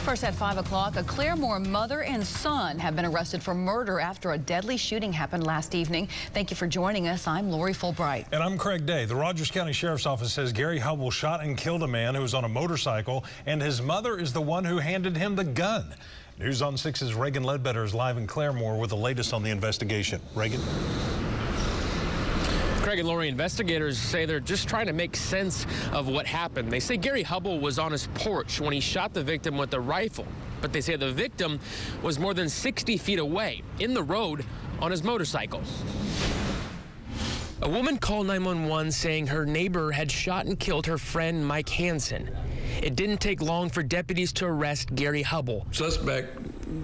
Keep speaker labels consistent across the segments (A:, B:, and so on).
A: First at 5 o'clock, a Claremore mother and son have been arrested for murder after a deadly shooting happened last evening. Thank you for joining us. I'm Lori Fulbright.
B: And I'm Craig Day. The Rogers County Sheriff's Office says Gary Hubble shot and killed a man who was on a motorcycle, and his mother is the one who handed him the gun. News on 6's Reagan Ledbetter is live in Claremore with the latest on the investigation. Reagan?
C: Craig and Lori, investigators say they're just trying to make sense of what happened. They say Gary Hubble was on his porch when he shot the victim with a rifle, but they say the victim was more than 60 feet away in the road on his motorcycle. A woman called 911 saying her neighbor had shot and killed her friend Mike Hansen. It didn't take long for deputies to arrest Gary Hubble.
D: Suspect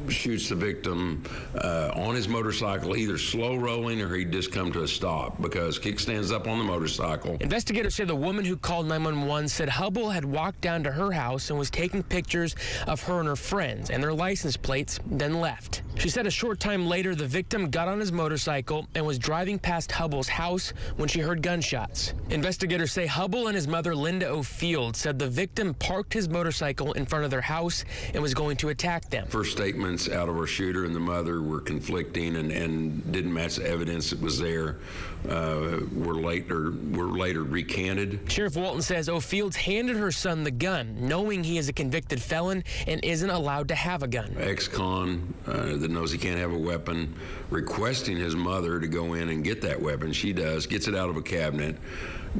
D: shoots the victim on his motorcycle, either slow rolling or he'd just come to a stop because kickstand's up on the motorcycle.
C: Investigators say the woman who called 911 said Hubble had walked down to her house and was taking pictures of her and her friends and their license plates, then left. She said a short time later the victim got on his motorcycle and was driving past Hubble's house when she heard gunshots. Investigators say Hubble and his mother Linda O'Field said the victim parked his motorcycle in front of their house and was going to attack them.
D: First statements out of our shooter and the mother were conflicting and didn't match the evidence that was there. Were later recanted.
C: Sheriff Walton says O'Fields handed her son the gun, knowing he is a convicted felon and isn't allowed to have a gun.
D: Ex-con that knows he can't have a weapon, requesting his mother to go in and get that weapon. She does, gets it out of a cabinet,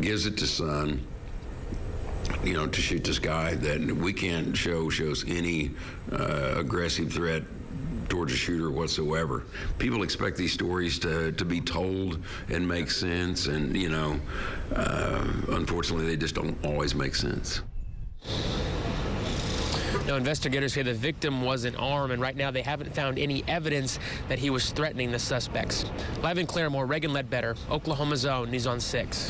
D: gives it to son, to shoot this guy that we can't shows any aggressive threat towards a shooter whatsoever. People expect these stories to be told and make sense, and unfortunately they just don't always make sense.
C: Now, investigators say the victim wasn't armed, and right now they haven't found any evidence that he was threatening the suspects. Live in Claremore, Reagan Ledbetter, Oklahoma's Own, News on 6.